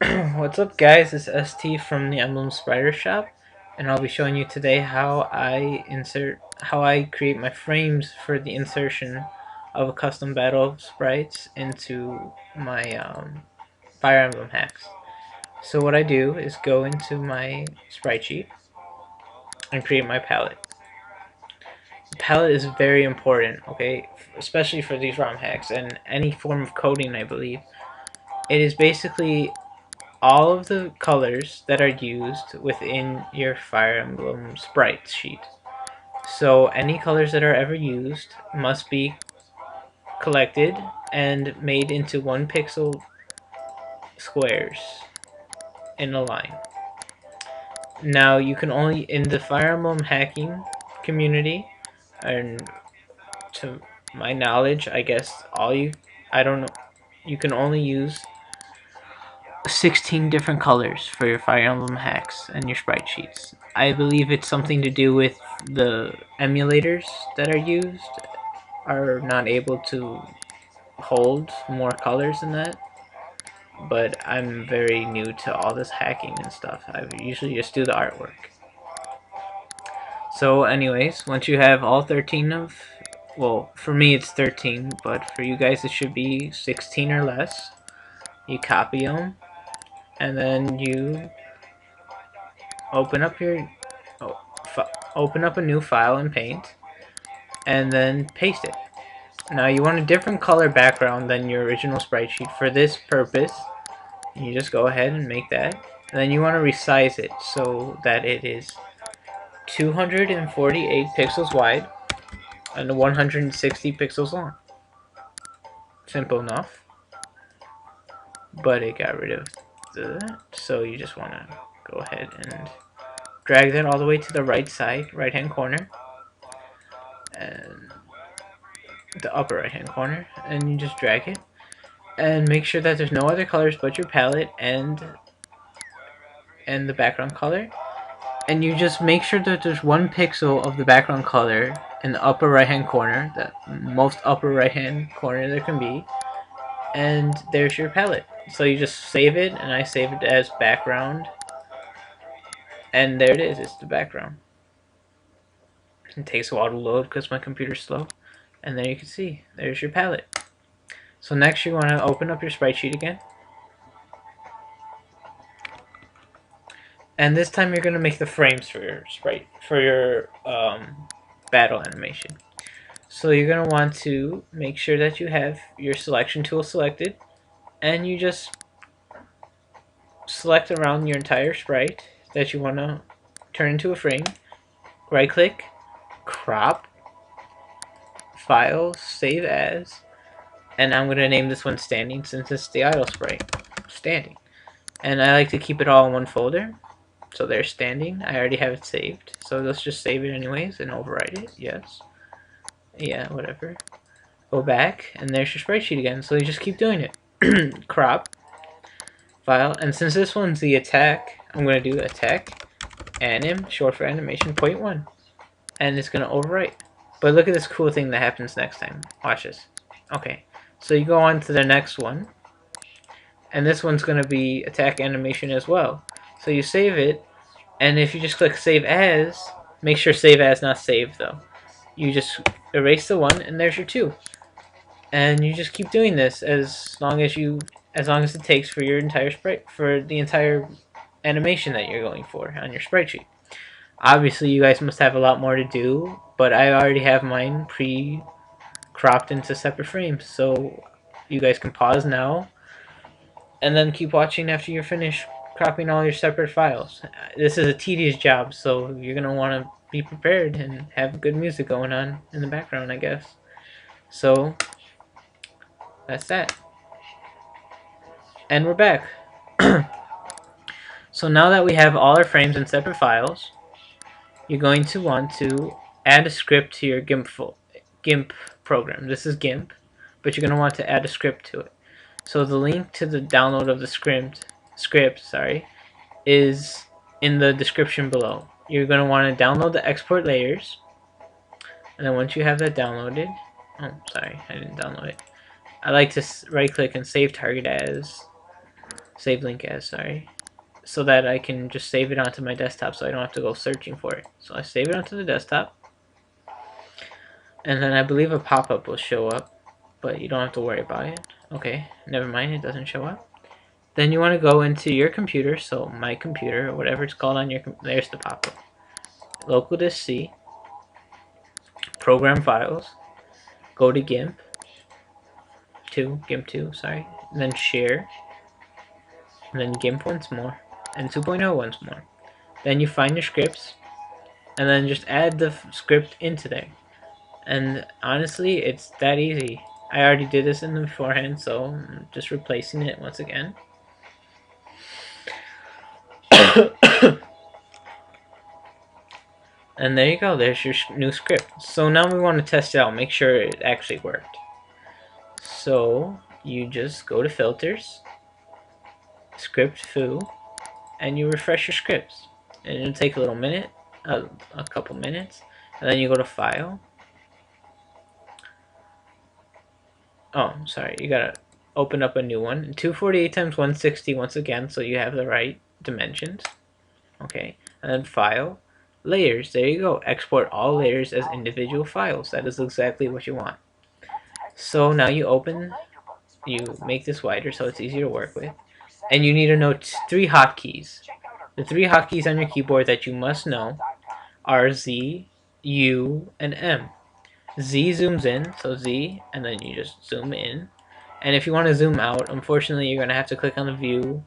What's up, guys? It's ST from the Emblem Spider Shop, and I'll be showing you today how I create my frames for the insertion of a custom battle sprites into my Fire Emblem hacks. So what I do is go into my sprite sheet and create my palette. The palette is very important, okay, especially for these ROM hacks and any form of coding, I believe. It is basically all of the colors that are used within your Fire Emblem sprite sheet. So any colors that are ever used must be collected and made into 1 pixel squares in a line. Now you can only, in the Fire Emblem hacking community, and to my knowledge, I guess I don't know, you can only use 16 different colors for your Fire Emblem hacks and your sprite sheets. I believe it's something to do with the emulators that are used are not able to hold more colors than that. But I'm very new to all this hacking and stuff. I usually just do the artwork. So anyways, once you have all 13 of, well, for me it's 13, but for you guys it should be 16 or less. You copy them, and then you open up your oh, open up a new file in Paint, and then paste it. Now you want a different color background than your original sprite sheet for this purpose. You just go ahead and make that, and then you want to resize it so that it is 248 pixels wide and 160 pixels long. Simple enough, but it got rid of that, so you just want to go ahead and drag that all the way to the right side, right hand corner, and the upper right hand corner, and you just drag it and make sure that there's no other colors but your palette and the background color, and you just make sure that there's 1 pixel of the background color in the upper right hand corner, the most upper right hand corner there can be, and there's your palette. So you just save it, and I save it as background, and there it is, it's the background. It takes a while to load because my computer's slow, and there you can see there's your palette. So next you want to open up your sprite sheet again, and this time you're going to make the frames for your sprite, for your battle animation. So you're going to want to make sure that you have your selection tool selected, and you just select around your entire sprite that you want to turn into a frame. Right click, crop, file, save as, and I'm going to name this one standing since it's the idle sprite, standing. And I like to keep it all in one folder. So there's standing. I already have it saved. So let's just save it anyways and overwrite it. Yes. Yeah, whatever. Go back, and there's your sprite sheet again. So you just keep doing it. Crop, file, and since this one's the attack, I'm going to do attack, anim, short for animation, 0.1. And it's going to overwrite. But look at this cool thing that happens next time. Watch this. Okay. So you go on to the next one. And this one's going to be attack animation as well. So you save it, and if you just click save as, make sure save as not save though. You just erase the one, and there's your two. And you just keep doing this as long as it takes for your entire sprite, for the entire animation that you're going for on your sprite sheet. Obviously you guys must have a lot more to do, but I already have mine pre-cropped into separate frames, so you guys can pause now and then keep watching after you're finished cropping all your separate files. This is a tedious job, so you're going to want to be prepared and have good music going on in the background, I guess. So, that's that. And we're back. So now that we have all our frames in separate files, you're going to want to add a script to your GIMP program. This is GIMP, but you're going to want to add a script to it. So the link to the download of the script, is in the description below. You're going to want to download the export layers, and then once you have that downloaded, I didn't download it. I like to right click and save target as, save link as, sorry, so that I can just save it onto my desktop so I don't have to go searching for it. So I save it onto the desktop, and then I believe a pop-up will show up, but you don't have to worry about it. Okay, never mind, it doesn't show up. Then you want to go into your computer, so my computer, or whatever it's called on your there's the pop-up. Local disk C, program files, go to GIMP 2, sorry, and then share, and then GIMP once more, and 2.0 once more. Then you find your scripts, and then just add the script into there. And honestly, it's that easy. I already did this in the beforehand, so I'm just replacing it once again. And there you go, there's your new script. So now we want to test it out, make sure it actually worked. So you just go to filters, script foo, and you refresh your scripts. And it'll take a little minute, a couple minutes, and then you go to file. Oh, sorry, you gotta open up a new one. 248 times 160 once again, so you have the right dimensions. Okay, and then file, layers. There you go. Export all layers as individual files. That is exactly what you want. So now you make this wider so it's easier to work with, and you need to know 3 hotkeys. The 3 hotkeys on your keyboard that you must know are Z, U, and M. Z zooms in, so Z, and then you just zoom in. And if you want to zoom out, unfortunately, you're going to have to click on the view,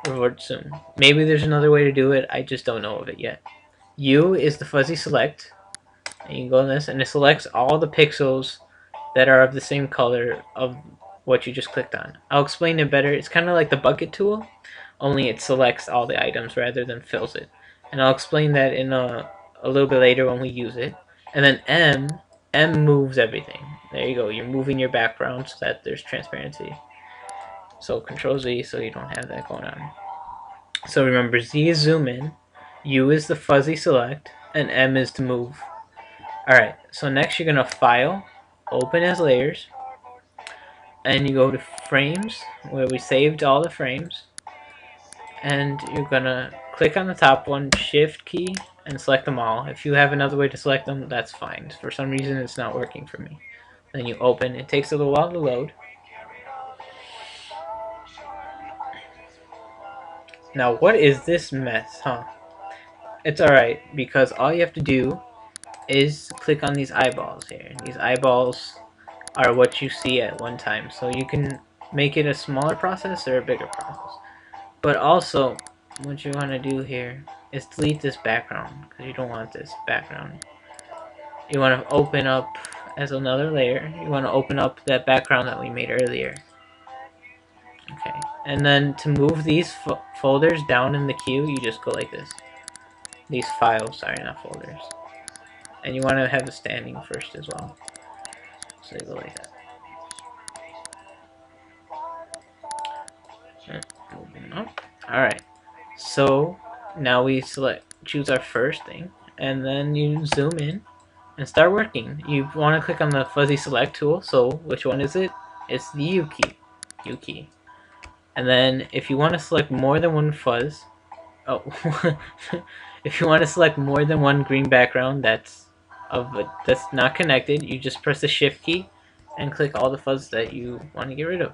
revert zoom. Maybe there's another way to do it, I just don't know of it yet. U is the fuzzy select, and you can go in this, and it selects all the pixels that are of the same color of what you just clicked on. I'll explain it better. It's kind of like the bucket tool, only it selects all the items rather than fills it. And I'll explain that in a little bit later when we use it. And then M moves everything. There you go. You're moving your background so that there's transparency. So Control Z so you don't have that going on. So remember, Z is zoom in, U is the fuzzy select, and M is to move. Alright, so next you're going to File, Open as Layers, and you go to Frames, where we saved all the frames, and you're going to click on the top one, Shift key, and select them all. If you have another way to select them, that's fine. For some reason it's not working for me. Then you open, it takes a little while to load. Now what is this mess, huh? It's alright, because all you have to do is click on these eyeballs here. These eyeballs are what you see at one time, so you can make it a smaller process or a bigger process. But also, what you want to do here is delete this background, because you don't want this background. You want to open up as another layer, you want to open up that background that we made earlier. Okay, and then to move these folders down in the queue, you just go like this. These files, sorry, not folders. And you want to have a standing first as well. So you go like that. Moving up. Alright. So now we choose our first thing, and then you zoom in and start working. You want to click on the fuzzy select tool. So which one is it? It's the U key. U key. And then if you want to select more than one fuzz, if you want to select more than one green background that's not connected, you just press the shift key and click all the fuzz that you want to get rid of.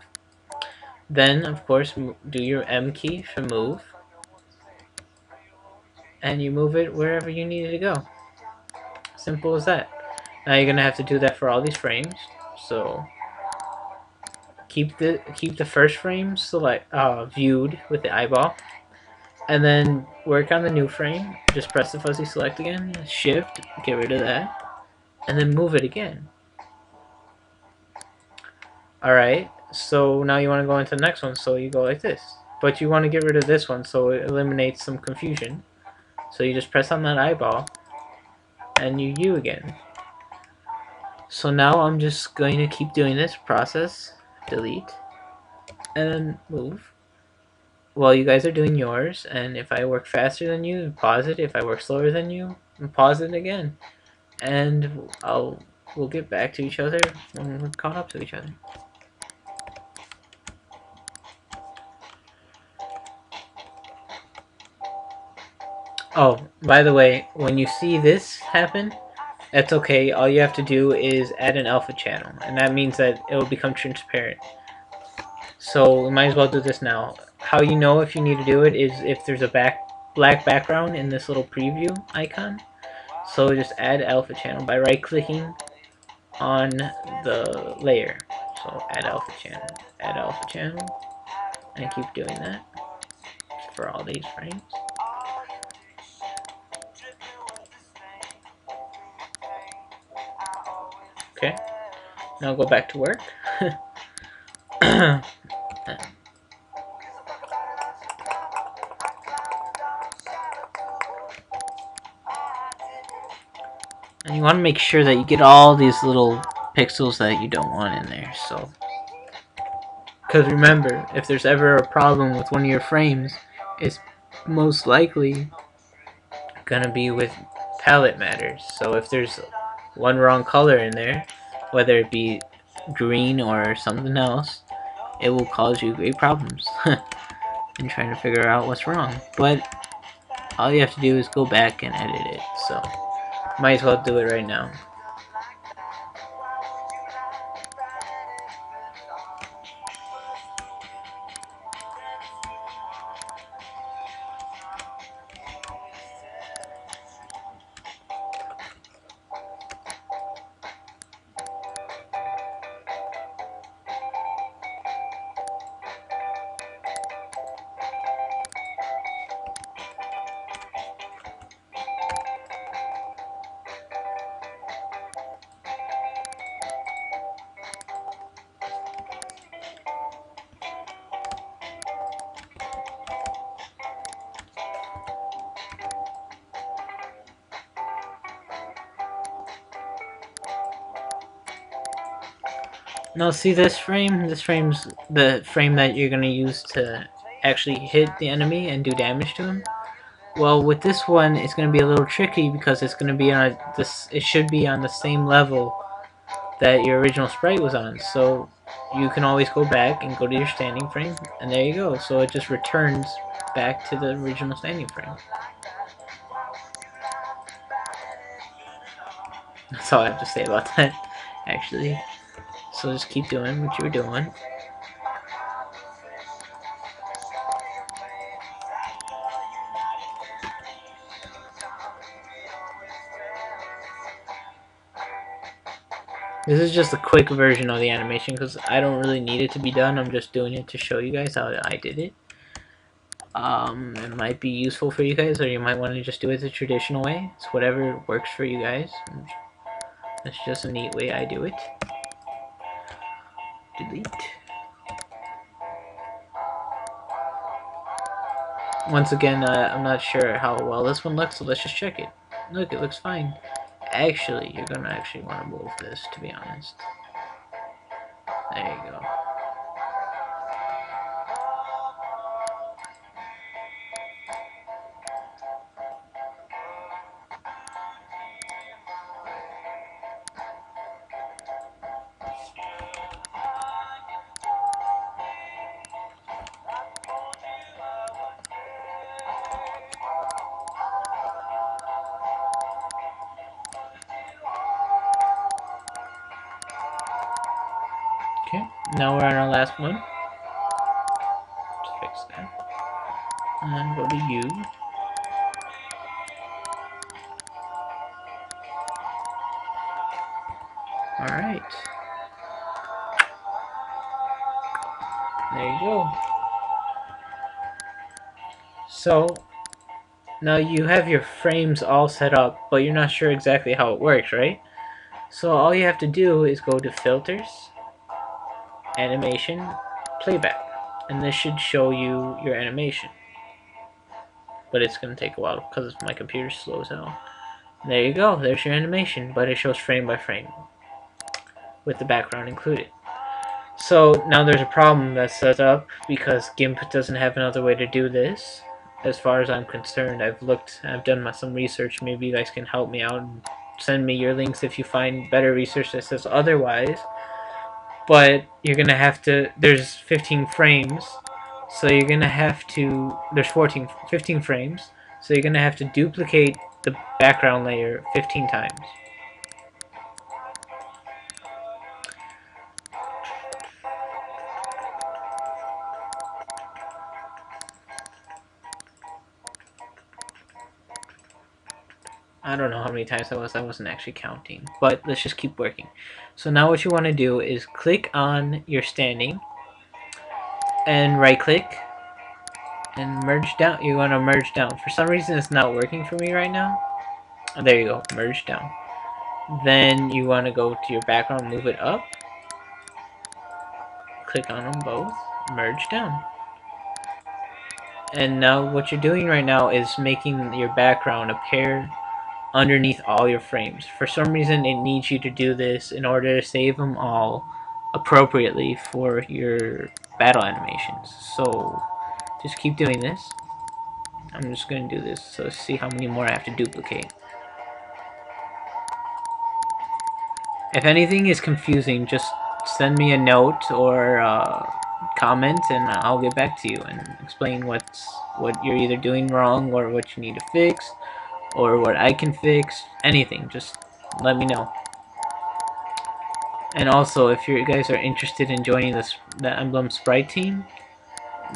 Then of course do your M key for move, and you move it wherever you need it to go. Simple as that. Now you're gonna have to do that for all these frames. So keep the first frame viewed with the eyeball, and then work on the new frame. Just press the fuzzy select again, shift, get rid of that, and then move it again. Alright, so now you want to go into the next one, so you go like this. But you want to get rid of this one so it eliminates some confusion. So you just press on that eyeball, and you U again. So now I'm just going to keep doing this process, delete, and then move. While you guys are doing yours, and if I work faster than you, pause it. If I work slower than you, pause it again. And we'll get back to each other when we're caught up to each other. Oh, by the way, when you see this happen, that's okay. All you have to do is add an alpha channel, and that means that it will become transparent. So we might as well do this now. How you know if you need to do it is if there's a black background in this little preview icon. So just add alpha channel by right clicking on the layer. So add alpha channel, and keep doing that for all these frames. Okay, now go back to work. And you want to make sure that you get all these little pixels that you don't want in there. So, because remember, if there's ever a problem with one of your frames, it's most likely gonna be with palette matters. So if there's one wrong color in there, whether it be green or something else, it will cause you great problems in trying to figure out what's wrong. But all you have to do is go back and edit it. So might as well do it right now. Now see this frame? This frame's the frame that you're going to use to actually hit the enemy and do damage to him. Well, with this one, it's going to be a little tricky because it's going to be on this. It should be on the same level that your original sprite was on. So you can always go back and go to your standing frame, and there you go. So it just returns back to the original standing frame. That's all I have to say about that, actually. So just keep doing what you were doing. This is just a quick version of the animation because I don't really need it to be done. I'm just doing it to show you guys how I did it. It might be useful for you guys, or you might want to just do it the traditional way. It's whatever works for you guys. That's just a neat way I do it. Delete. Once again, I'm not sure how well this one looks, so let's just check it. Look, it looks fine. Actually, you're gonna actually want to move this, to be honest. There you go. Okay, now we're on our last one. Just fix that. And go to U. Alright. There you go. So, now you have your frames all set up, but you're not sure exactly how it works, right? So all you have to do is go to Filters, Animation, Playback. And this should show you your animation. But it's going to take a while because my computer slows down. There you go, there's your animation, but it shows frame by frame with the background included. So now there's a problem that's set up because GIMP doesn't have another way to do this. As far as I'm concerned, I've done some research. Maybe you guys can help me out and send me your links if you find better research that says otherwise. But you're gonna have to. There's 15 frames, so you're gonna have to. There's 15 frames, So you're going to have to duplicate the background layer 15 times. I don't know how many times that was. I wasn't actually counting. But let's just keep working. So now what you want to do is click on your standing and right click and merge down. You want to merge down. For some reason it's not working for me right now. Oh, there you go. Merge down. Then you want to go to your background, move it up. Click on them both. Merge down. And now what you're doing right now is making your background appear underneath all your frames. For some reason it needs you to do this in order to save them all appropriately for your battle animations. So just keep doing this. I'm just going to do this so see how many more I have to duplicate. If anything is confusing, just send me a note or comment and I'll get back to you and explain what you're either doing wrong or what you need to fix or what I can fix. Anything, just let me know. And also, if you guys are interested in joining the Emblem Sprite team,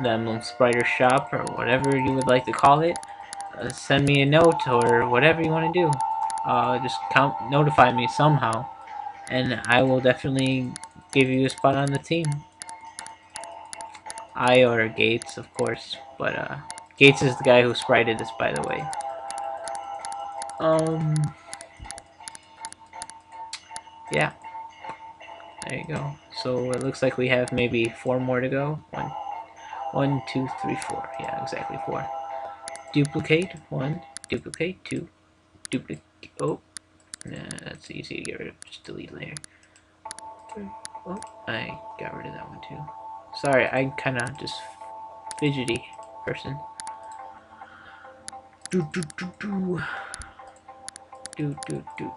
the Emblem Spriter shop, or whatever you would like to call it, send me a note or whatever you want to do. Just notify me somehow, and I will definitely give you a spot on the team. I or Gates, of course, but Gates is the guy who sprited this, by the way. Yeah. There you go. So it looks like we have maybe 4 more to go. 1, 2, 3, 4. Yeah, exactly 4. Duplicate 1, duplicate 2, duplicate. Oh, nah, that's easy to get rid of. Just delete layer. Oh, I got rid of that one too. Sorry, I'm kind of just fidgety person. Do do do do do do do.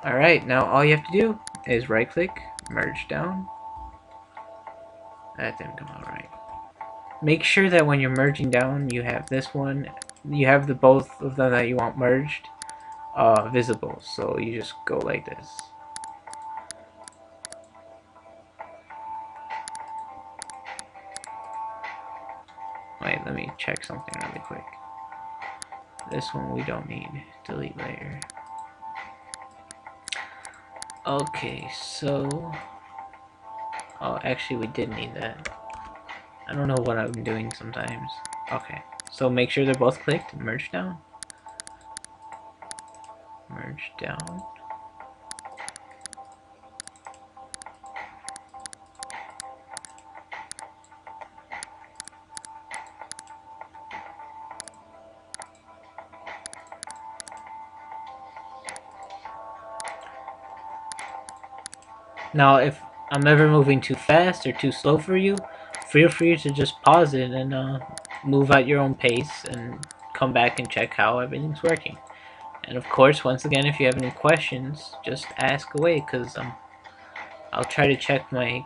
Alright, now all you have to do is right click, merge down. That didn't come out right. Make sure that when you're merging down, you have this one, you have the both of them that you want merged visible. So you just go like this. Wait, let me check something really quick. This one we don't need. Delete layer. Okay, so... Oh, actually we did need that. I don't know what I'm doing sometimes. Okay, so make sure they're both clicked. Merge down. Merge down. Now, if I'm ever moving too fast or too slow for you, feel free to just pause it and move at your own pace and come back and check how everything's working. And of course, once again, if you have any questions, just ask away, because I'll try to check my